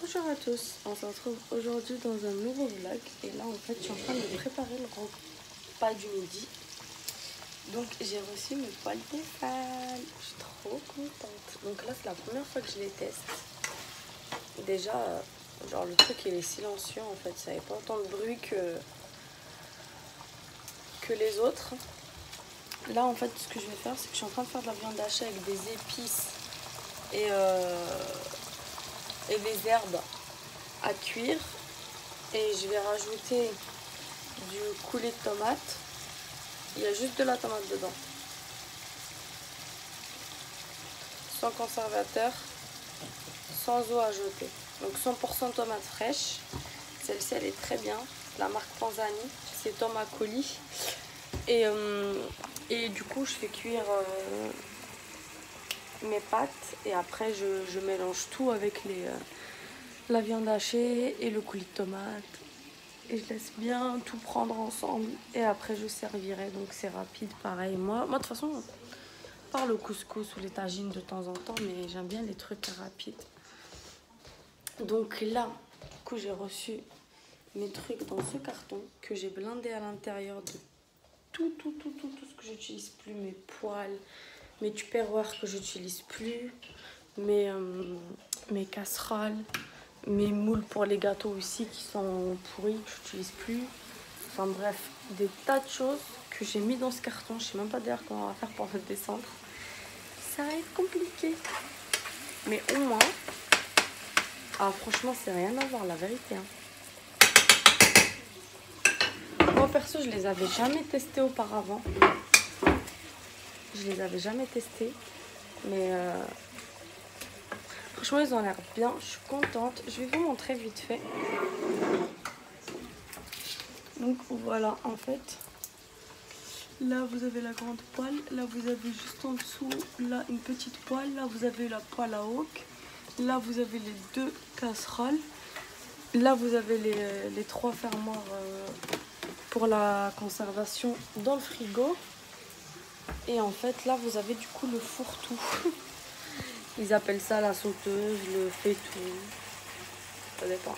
Bonjour à tous, on se retrouve aujourd'hui dans un nouveau vlog et là en fait je suis en train de préparer le repas du midi. Donc j'ai reçu mes poils Tefal, je suis trop contente. Donc là c'est la première fois que je les teste. Déjà genre le truc il est silencieux en fait, ça n'avait pas autant de bruit que les autres. Là en fait ce que je vais faire c'est que je suis en train de faire de la viande hachée avec des épices et des herbes à cuire et je vais rajouter du coulis de tomate. Il y a juste de la tomate dedans, sans conservateur, sans eau ajoutée, donc 100% tomate fraîche. Celle-ci elle est très bien, la marque Panzani, c'est Tomacoli. Et du coup je fais cuire mes pâtes et après je mélange tout avec la viande hachée et le coulis de tomate et je laisse bien tout prendre ensemble et après je servirai, donc c'est rapide pareil. Moi de toute façon par le couscous ou les tagines de temps en temps, mais j'aime bien les trucs rapides. Donc là du coup j'ai reçu mes trucs dans ce carton que j'ai blindé à l'intérieur de tout ce que j'utilise plus, mes poêles, mes tupperwares que j'utilise plus, mes casseroles, mes moules pour les gâteaux aussi qui sont pourris, que j'utilise plus. Enfin bref, des tas de choses que j'ai mis dans ce carton. Je sais même pas d'ailleurs comment on va faire pour le descendre. Ça va être compliqué. Mais au moins, franchement c'est rien à voir la vérité. Moi perso je les avais jamais testés auparavant. Je les avais jamais testés. Mais franchement ils ont l'air bien, je suis contente. Je vais vous montrer vite fait. Donc voilà, en fait, là vous avez la grande poêle, là vous avez juste en dessous, là une petite poêle, là vous avez la poêle à wok, là vous avez les deux casseroles, là vous avez les trois fermoirs pour la conservation dans le frigo. Et en fait là vous avez du coup le fourre-tout. Ils appellent ça la sauteuse, le fait-tout, ça dépend.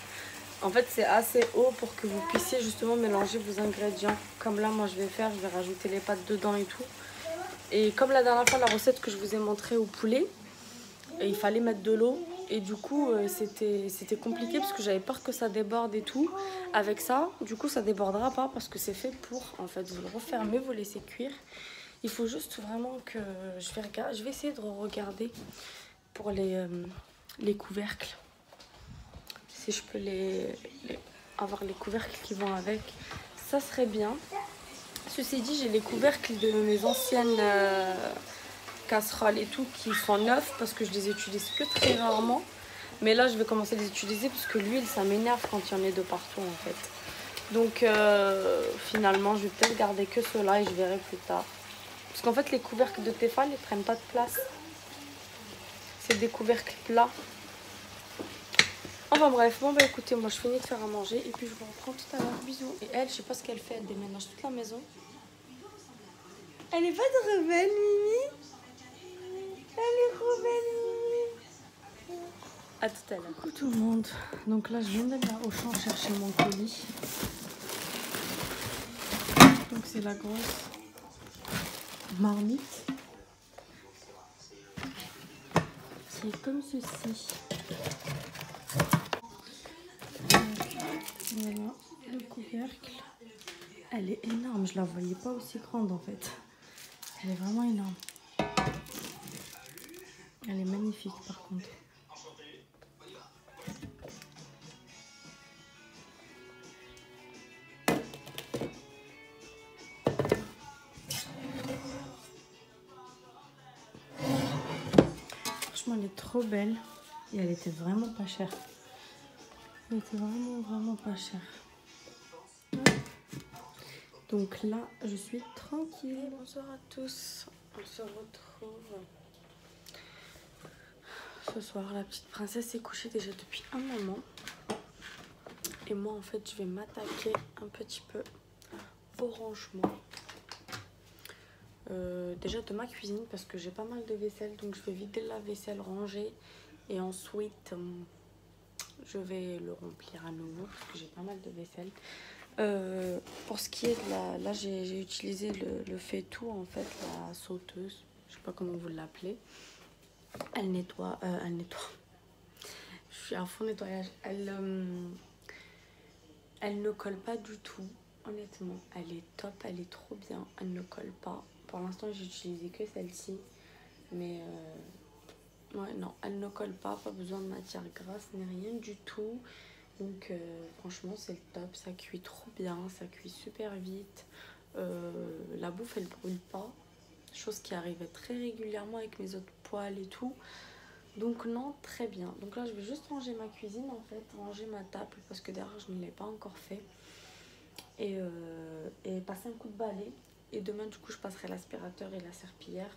En fait c'est assez haut pour que vous puissiez justement mélanger vos ingrédients. Comme là moi je vais rajouter les pâtes dedans et tout. Et comme la dernière fois la recette que je vous ai montrée au poulet, il fallait mettre de l'eau. Et du coup c'était compliqué parce que j'avais peur que ça déborde et tout. Avec ça, du coup ça débordera pas parce que c'est fait pour, en fait vous le refermez, vous laissez cuire. Il faut juste vraiment que je vais essayer de regarder pour les couvercles. Si je peux avoir les couvercles qui vont avec, ça serait bien. Ceci dit, j'ai les couvercles de mes anciennes casseroles et tout qui sont neufs parce que je les utilise que très rarement. Mais là, je vais commencer à les utiliser parce que l'huile, ça m'énerve quand il y en a de partout en fait. Donc finalement, je vais peut-être garder que ceux-là et je verrai plus tard. Parce qu'en fait, les couvercles de Tefal, ils prennent pas de place. C'est des couvercles plats. Enfin bref, bon bah écoutez, moi je finis de faire à manger et puis je vous reprends tout à l'heure. Bisous. Et elle, je sais pas ce qu'elle fait, elle déménage toute la maison. Elle est pas trop belle, Mimi. Elle est trop belle, Mimi. A tout à l'heure. Coucou tout le monde. Donc là, je viens d'aller au champ chercher mon colis. Donc c'est la grosse marmite qui est comme ceci. Voilà, le couvercle. Elle est énorme, je la voyais pas aussi grande en fait. Elle est vraiment énorme. Elle est magnifique par contre. Franchement, elle est trop belle. Et elle était vraiment pas chère. Elle était vraiment pas chère. Donc là, je suis tranquille. Bonsoir à tous. On se retrouve ce soir. La petite princesse est couchée déjà depuis un moment. Et moi, en fait, je vais m'attaquer un petit peu au rangement. Déjà de ma cuisine parce que j'ai pas mal de vaisselle. Donc je vais vider la vaisselle, ranger. Et ensuite, je vais le remplir à nouveau parce que j'ai pas mal de vaisselle. Pour ce qui est de la... Là, j'ai utilisé le fait-tout, en fait, la sauteuse. Je sais pas comment vous l'appelez. Elle nettoie... elle nettoie. Je suis à fond nettoyage. Elle ne colle pas du tout, honnêtement. Elle est top, elle est trop bien. Elle ne colle pas. Pour l'instant, j'ai utilisé que celle-ci. Mais... ouais, non, elle ne colle pas. Pas besoin de matière grasse ni rien du tout. Donc franchement c'est le top, ça cuit trop bien, ça cuit super vite, la bouffe elle brûle pas, chose qui arrivait très régulièrement avec mes autres poêles et tout. Donc non, très bien. Donc là je vais juste ranger ma cuisine en fait, ranger ma table parce que derrière je ne l'ai pas encore fait. Et passer un coup de balai. Et demain du coup je passerai l'aspirateur et la serpillière.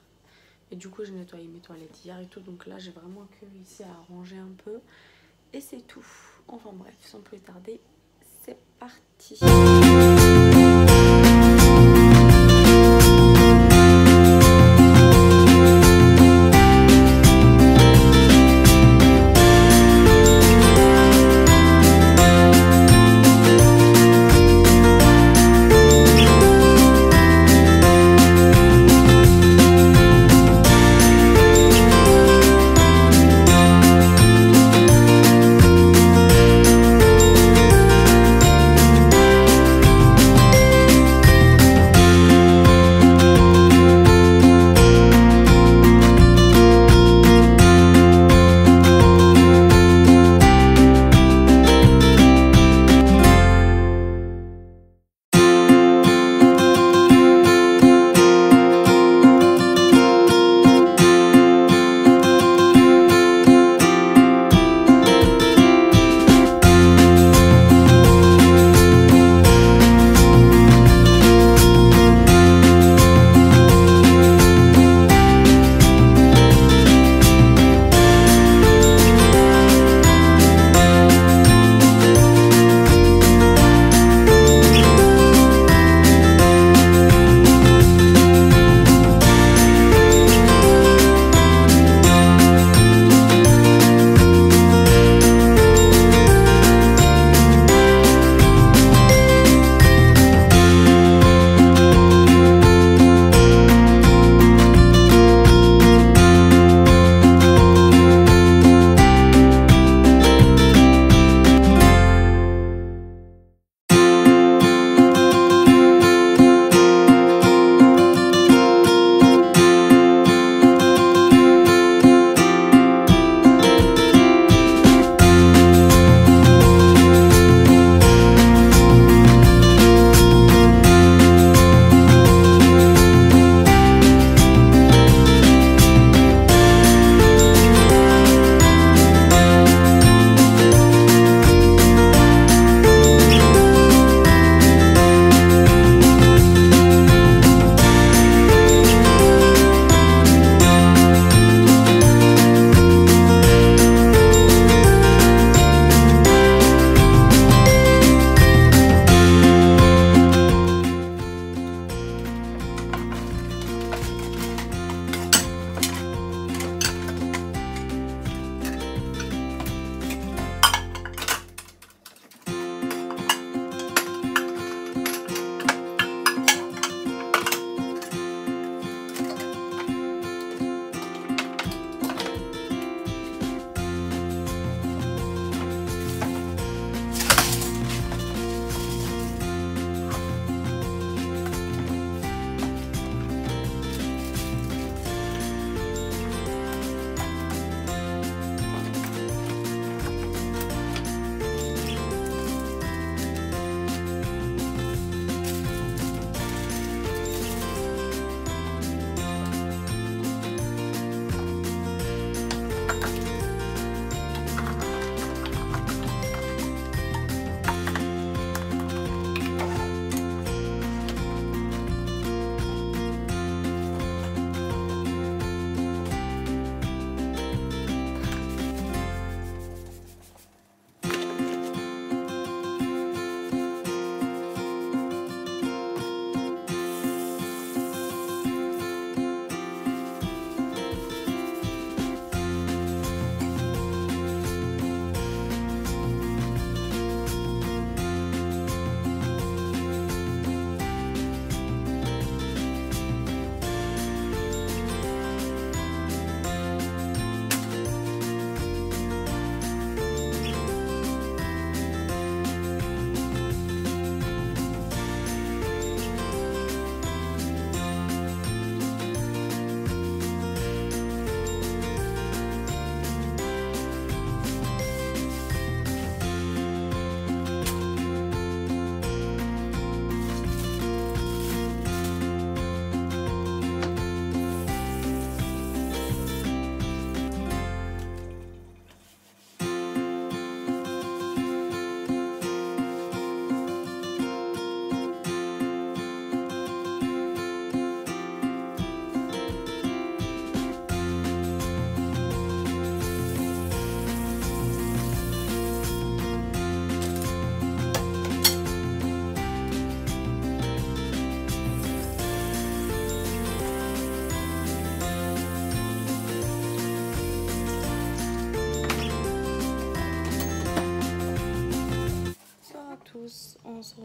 Et du coup j'ai nettoyé mes toilettes hier et tout, donc là j'ai vraiment que ici à ranger un peu. Et c'est tout. Enfin bref, sans plus tarder, c'est parti.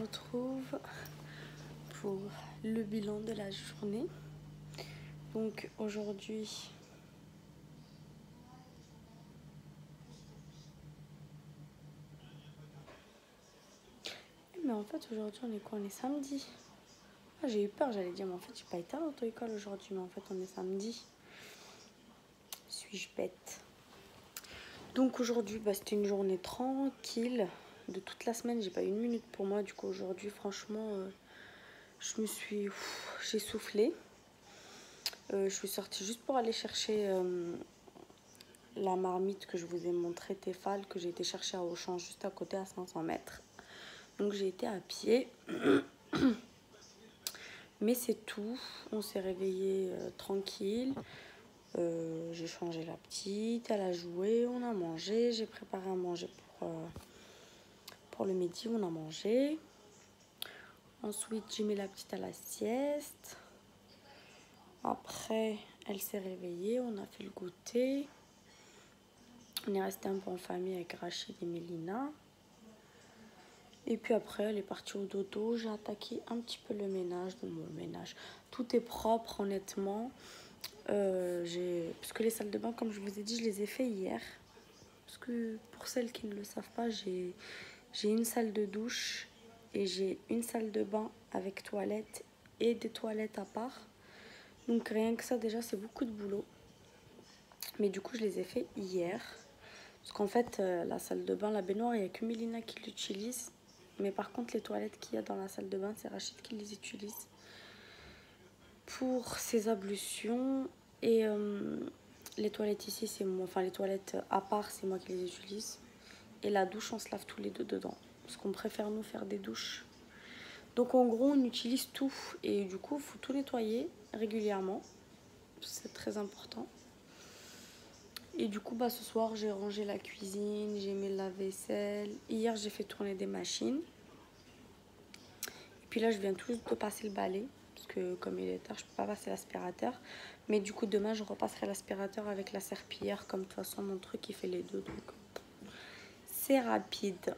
retrouve pour le bilan de la journée. Donc aujourd'hui, mais en fait aujourd'hui on est quoi? On est samedi. Ah, j'ai eu peur, j'allais dire mais en fait j'ai pas été à l'auto-école aujourd'hui, mais en fait on est samedi. Suis-je bête? Donc aujourd'hui c'était une journée tranquille. De toute la semaine j'ai pas eu une minute pour moi, du coup aujourd'hui franchement j'ai soufflé. Je suis sortie juste pour aller chercher la marmite que je vous ai montré, Tefal, que j'ai été chercher à Auchan juste à côté à 500 mètres. Donc j'ai été à pied. Mais c'est tout. On s'est réveillé tranquille. J'ai changé la petite, elle a joué, on a mangé. J'ai préparé à manger pour le midi, on a mangé. Ensuite, j'ai mis la petite à la sieste. Après, elle s'est réveillée, on a fait le goûter. On est resté un peu en famille avec Rachid et Mélina. Et puis après, elle est partie au dodo. J'ai attaqué un petit peu le ménage. Donc, mon ménage, tout est propre, honnêtement. Parce que les salles de bain, comme je vous ai dit, je les ai fait hier. Parce que pour celles qui ne le savent pas, j'ai une salle de douche et j'ai une salle de bain avec toilette et des toilettes à part. Donc rien que ça, déjà, c'est beaucoup de boulot. Mais du coup, je les ai fait hier. Parce qu'en fait, la salle de bain, la baignoire, il n'y a que Mélina qui l'utilise. Mais par contre, les toilettes qu'il y a dans la salle de bain, c'est Rachid qui les utilise pour ses ablutions. Et les toilettes ici, c'est moi. Enfin, les toilettes à part, c'est moi qui les utilise. Et la douche, on se lave tous les deux dedans. Parce qu'on préfère nous faire des douches. Donc en gros, on utilise tout. Et du coup, il faut tout nettoyer régulièrement. C'est très important. Et du coup, ce soir, j'ai rangé la cuisine, j'ai mis le lave-vaisselle. Hier, j'ai fait tourner des machines. Et puis là, je viens tout juste de passer le balai. Parce que comme il est tard, je ne peux pas passer l'aspirateur. Mais du coup, demain, je repasserai l'aspirateur avec la serpillière. Comme de toute façon, mon truc, il fait les deux. Donc, c'est rapide.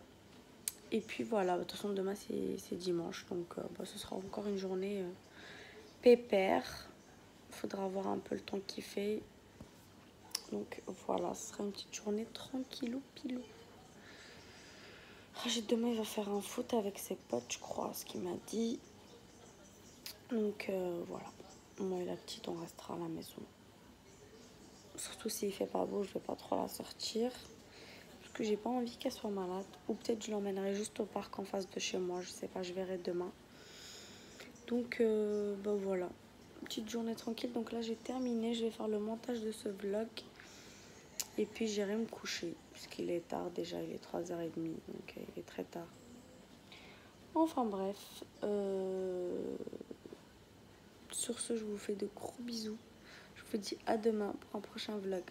Et puis voilà, de toute façon, demain, c'est dimanche. Donc, ce sera encore une journée pépère. Il faudra voir un peu le temps qu'il fait. Donc voilà, ce sera une petite journée tranquillou pilou. Rachid demain il va faire un foot avec ses potes, je crois, ce qu'il m'a dit. Donc voilà, moi et la petite on restera à la maison. Surtout s'il fait pas beau, je vais pas trop la sortir. Parce que j'ai pas envie qu'elle soit malade. Ou peut-être je l'emmènerai juste au parc en face de chez moi, je sais pas, je verrai demain. Donc voilà, petite journée tranquille. Donc là j'ai terminé, je vais faire le montage de ce vlog. Et puis j'irai me coucher, puisqu'il est tard déjà, il est 3h30, donc il est très tard. Enfin bref, sur ce, je vous fais de gros bisous. Je vous dis à demain pour un prochain vlog.